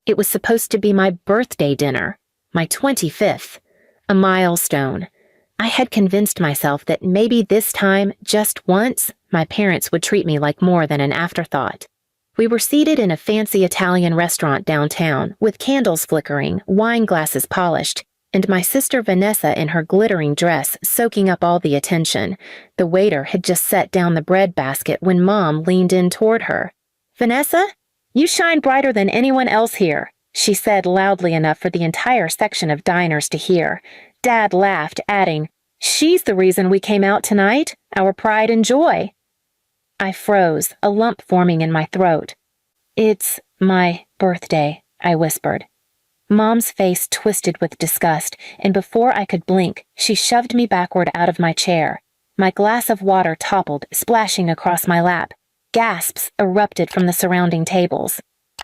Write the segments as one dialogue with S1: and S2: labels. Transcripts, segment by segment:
S1: It was supposed to be my birthday dinner, my 25th, a milestone. I had convinced myself that maybe this time, just once, my parents would treat me like more than an afterthought. We were seated in a fancy Italian restaurant downtown, with candles flickering, wine glasses polished, and my sister Vanessa in her glittering dress soaking up all the attention. The waiter had just set down the bread basket when Mom leaned in toward her. "Vanessa, you shine brighter than anyone else here," she said loudly enough for the entire section of diners to hear. Dad laughed, adding, "She's the reason we came out tonight, our pride and joy." I froze, a lump forming in my throat. "It's my birthday," I whispered. Mom's face twisted with disgust, and before I could blink, she shoved me backward out of my chair. My glass of water toppled, splashing across my lap. Gasps erupted from the surrounding tables.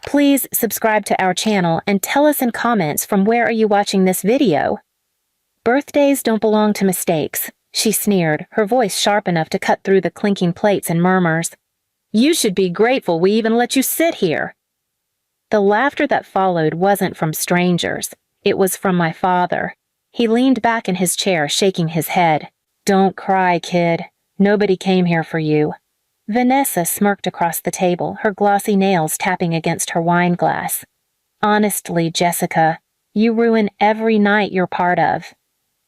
S1: Please subscribe to our channel and tell us in comments from where are you watching this video. "Birthdays don't belong to mistakes," she sneered, her voice sharp enough to cut through the clinking plates and murmurs. "You should be grateful we even let you sit here." The laughter that followed wasn't from strangers. It was from my father. He leaned back in his chair, shaking his head. "Don't cry, kid. Nobody came here for you." Vanessa smirked across the table, her glossy nails tapping against her wine glass. "Honestly, Jessica, you ruin every night you're part of."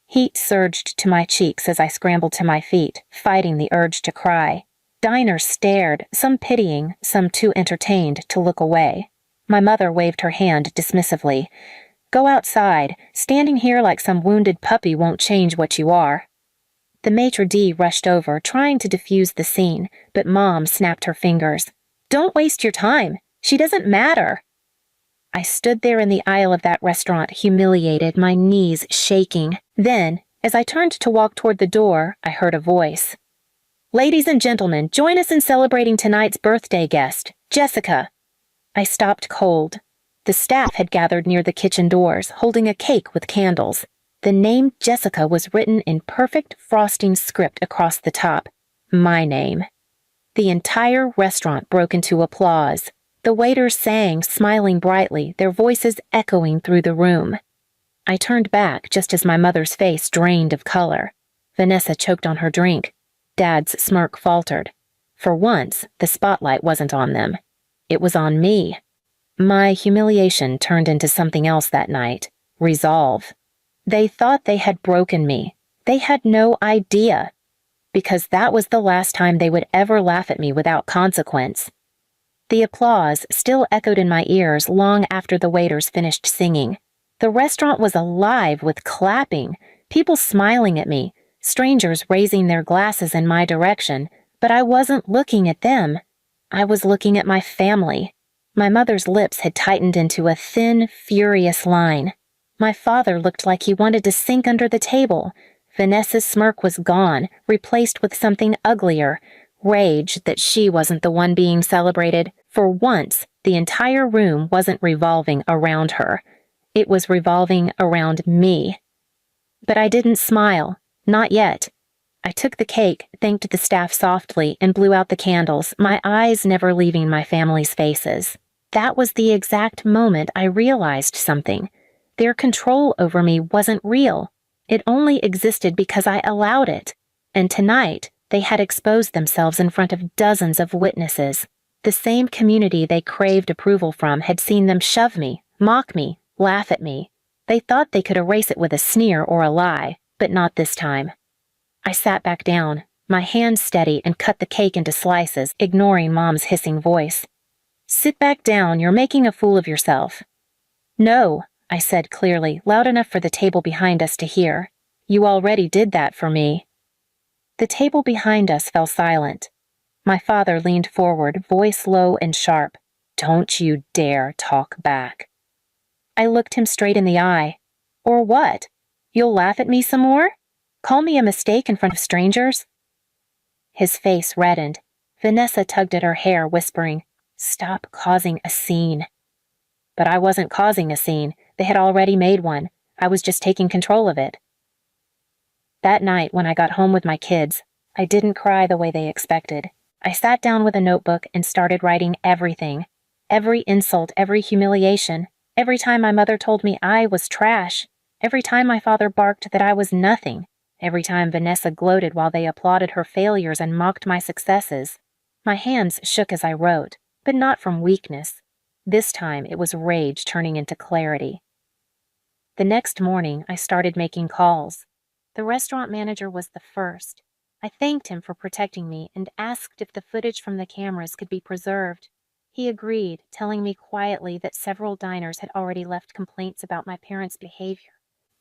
S1: Heat surged to my cheeks as I scrambled to my feet, fighting the urge to cry. Diners stared, some pitying, some too entertained to look away. My mother waved her hand dismissively. "Go outside. Standing here like some wounded puppy won't change what you are." The maitre d' rushed over, trying to diffuse the scene, but Mom snapped her fingers. "Don't waste your time. She doesn't matter." I stood there in the aisle of that restaurant, humiliated, my knees shaking. Then, as I turned to walk toward the door, I heard a voice. "Ladies and gentlemen, join us in celebrating tonight's birthday guest, Jessica." I stopped cold. The staff had gathered near the kitchen doors, holding a cake with candles. The name Jessica was written in perfect frosting script across the top. My name. The entire restaurant broke into applause. The waiters sang, smiling brightly, their voices echoing through the room. I turned back just as my mother's face drained of color. Vanessa choked on her drink. Dad's smirk faltered. For once, the spotlight wasn't on them. It was on me. My humiliation turned into something else that night. Resolve. They thought they had broken me. They had no idea. Because that was the last time they would ever laugh at me without consequence. The applause still echoed in my ears long after the waiters finished singing. The restaurant was alive with clapping, people smiling at me, strangers raising their glasses in my direction, but I wasn't looking at them. I was looking at my family. My mother's lips had tightened into a thin, furious line. My father looked like he wanted to sink under the table. Vanessa's smirk was gone, replaced with something uglier, rage that she wasn't the one being celebrated. For once, the entire room wasn't revolving around her. It was revolving around me. But I didn't smile. Not yet. I took the cake, thanked the staff softly, and blew out the candles, my eyes never leaving my family's faces. That was the exact moment I realized something. Their control over me wasn't real. It only existed because I allowed it. And tonight, they had exposed themselves in front of dozens of witnesses. The same community they craved approval from had seen them shove me, mock me, laugh at me. They thought they could erase it with a sneer or a lie, but not this time. I sat back down, my hands steady, and cut the cake into slices, ignoring Mom's hissing voice. "Sit back down, you're making a fool of yourself." "No," I said clearly, loud enough for the table behind us to hear. "You already did that for me." The table behind us fell silent. My father leaned forward, voice low and sharp. "Don't you dare talk back." I looked him straight in the eye. "Or what? You'll laugh at me some more? Call me a mistake in front of strangers?" His face reddened. Vanessa tugged at her hair, whispering, "Stop causing a scene." But I wasn't causing a scene. They had already made one. I was just taking control of it. That night, when I got home with my kids, I didn't cry the way they expected. I sat down with a notebook and started writing everything. Every insult, every humiliation. Every time my mother told me I was trash. Every time my father barked that I was nothing. Every time Vanessa gloated while they applauded her failures and mocked my successes. My hands shook as I wrote, but not from weakness. This time it was rage turning into clarity. The next morning, I started making calls. The restaurant manager was the first. I thanked him for protecting me and asked if the footage from the cameras could be preserved. He agreed, telling me quietly that several diners had already left complaints about my parents' behavior.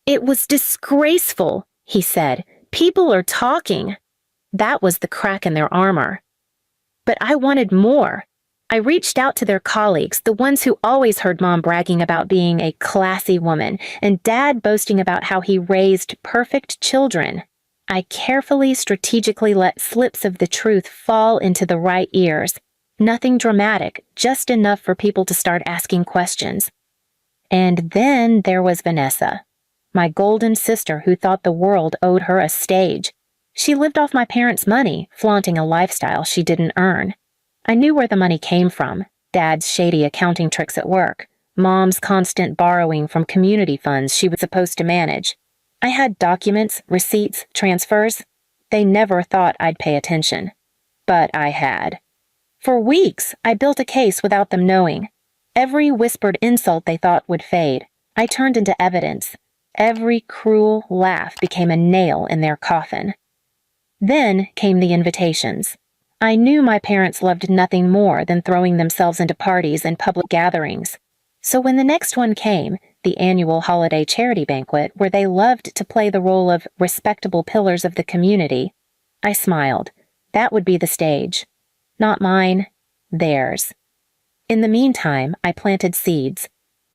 S1: "It was disgraceful," he said. "People are talking." That was the crack in their armor. But I wanted more. I reached out to their colleagues, the ones who always heard Mom bragging about being a classy woman, and Dad boasting about how he raised perfect children. I carefully, strategically let slips of the truth fall into the right ears. Nothing dramatic, just enough for people to start asking questions. And then there was Vanessa, my golden sister who thought the world owed her a stage. She lived off my parents' money, flaunting a lifestyle she didn't earn. I knew where the money came from: Dad's shady accounting tricks at work, Mom's constant borrowing from community funds she was supposed to manage. I had documents, receipts, transfers. They never thought I'd pay attention. But I had. For weeks, I built a case without them knowing. Every whispered insult they thought would fade, I turned into evidence. Every cruel laugh became a nail in their coffin. Then came the invitations. I knew my parents loved nothing more than throwing themselves into parties and public gatherings. So when the next one came, the annual holiday charity banquet where they loved to play the role of respectable pillars of the community, I smiled. That would be the stage. Not mine, theirs. In the meantime, I planted seeds.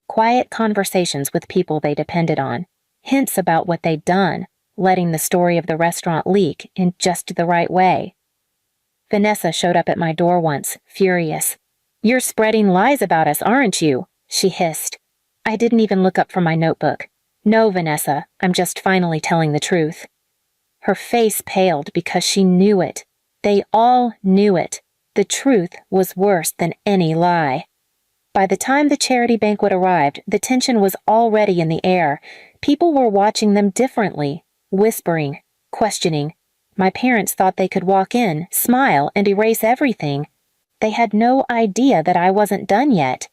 S1: Quiet conversations with people they depended on. Hints about what they'd done, letting the story of the restaurant leak in just the right way. Vanessa showed up at my door once, furious. "You're spreading lies about us, aren't you?" she hissed. I didn't even look up from my notebook. "No, Vanessa, I'm just finally telling the truth." Her face paled because she knew it. They all knew it. The truth was worse than any lie. By the time the charity banquet arrived, the tension was already in the air. People were watching them differently, whispering, questioning. My parents thought they could walk in, smile, and erase everything. They had no idea that I wasn't done yet.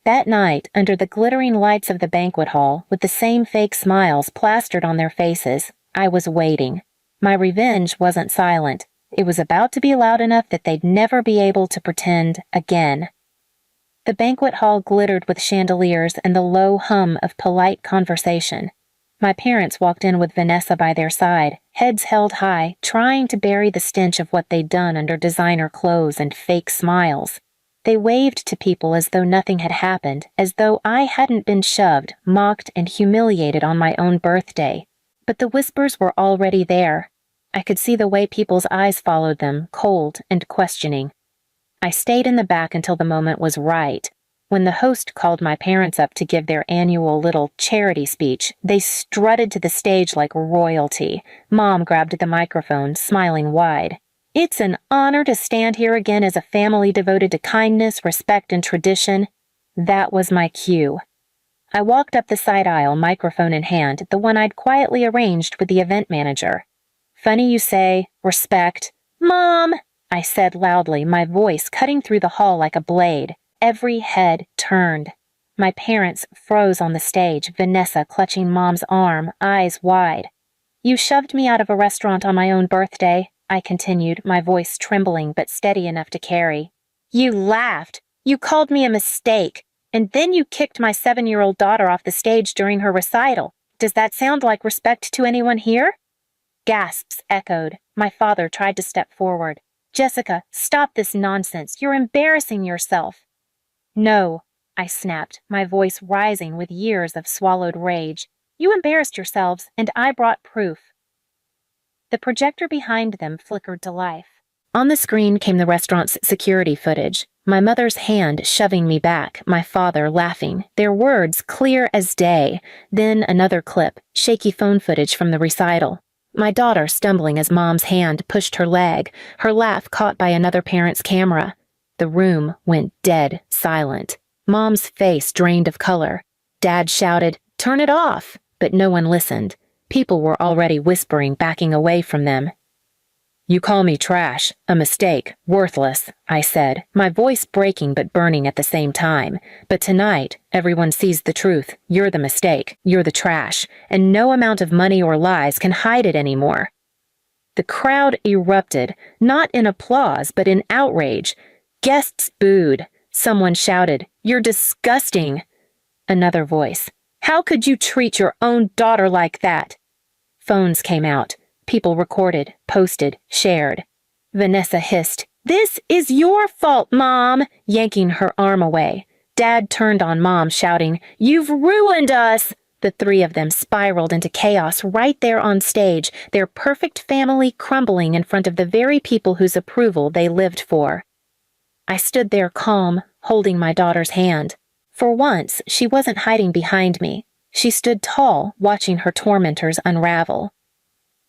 S1: That night, under the glittering lights of the banquet hall, with the same fake smiles plastered on their faces, I was waiting. My revenge wasn't silent. It was about to be loud enough that they'd never be able to pretend again. The banquet hall glittered with chandeliers and the low hum of polite conversation. My parents walked in with Vanessa by their side, heads held high, trying to bury the stench of what they'd done under designer clothes and fake smiles. They waved to people as though nothing had happened, as though I hadn't been shoved, mocked, and humiliated on my own birthday. But the whispers were already there. I could see the way people's eyes followed them, cold and questioning. I stayed in the back until the moment was right. When the host called my parents up to give their annual little charity speech, they strutted to the stage like royalty. Mom grabbed the microphone, smiling wide. "It's an honor to stand here again as a family devoted to kindness, respect, and tradition." That was my cue. I walked up the side aisle, microphone in hand, the one I'd quietly arranged with the event manager. "Funny you say, respect." "Mom!" I said loudly, my voice cutting through the hall like a blade. Every head turned. My parents froze on the stage, Vanessa clutching Mom's arm, eyes wide. "You shoved me out of a restaurant on my own birthday," I continued, my voice trembling but steady enough to carry. "You laughed. You called me a mistake. And then you kicked my 7-year-old daughter off the stage during her recital. Does that sound like respect to anyone here?" Gasps echoed. My father tried to step forward. "Jessica, stop this nonsense. You're embarrassing yourself." "No," I snapped, my voice rising with years of swallowed rage. "You embarrassed yourselves, and I brought proof." The projector behind them flickered to life. On the screen came the restaurant's security footage. My mother's hand shoving me back, my father laughing, their words clear as day. Then another clip, shaky phone footage from the recital. My daughter stumbling as Mom's hand pushed her leg, her laugh caught by another parent's camera. The room went dead silent. Mom's face drained of color. Dad shouted, "Turn it off!" But no one listened. People were already whispering, backing away from them. "You call me trash, a mistake, worthless," I said, my voice breaking but burning at the same time. "But tonight, everyone sees the truth. You're the mistake, you're the trash, and no amount of money or lies can hide it anymore." The crowd erupted, not in applause but in outrage. Guests booed. Someone shouted, "You're disgusting." Another voice, "How could you treat your own daughter like that?" Phones came out. People recorded, posted, shared. Vanessa hissed, "This is your fault, Mom," yanking her arm away. Dad turned on Mom, shouting, "You've ruined us!" The three of them spiraled into chaos right there on stage, their perfect family crumbling in front of the very people whose approval they lived for. I stood there calm, holding my daughter's hand. For once, she wasn't hiding behind me. She stood tall, watching her tormentors unravel.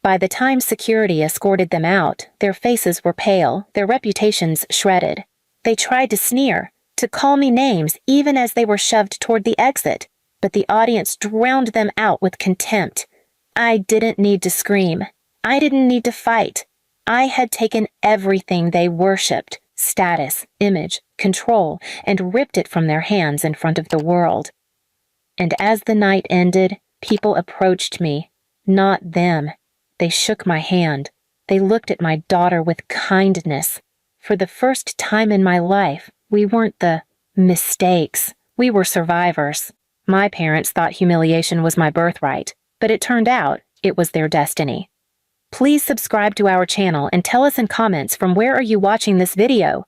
S1: By the time security escorted them out, their faces were pale, their reputations shredded. They tried to sneer, to call me names even as they were shoved toward the exit, but the audience drowned them out with contempt. I didn't need to scream. I didn't need to fight. I had taken everything they worshipped, status, image, control, and ripped it from their hands in front of the world. And as the night ended, people approached me, not them. They shook my hand. They looked at my daughter with kindness. For the first time in my life, we weren't the mistakes. We were survivors. My parents thought humiliation was my birthright, but it turned out it was their destiny. Please subscribe to our channel and tell us in comments from where are you watching this video.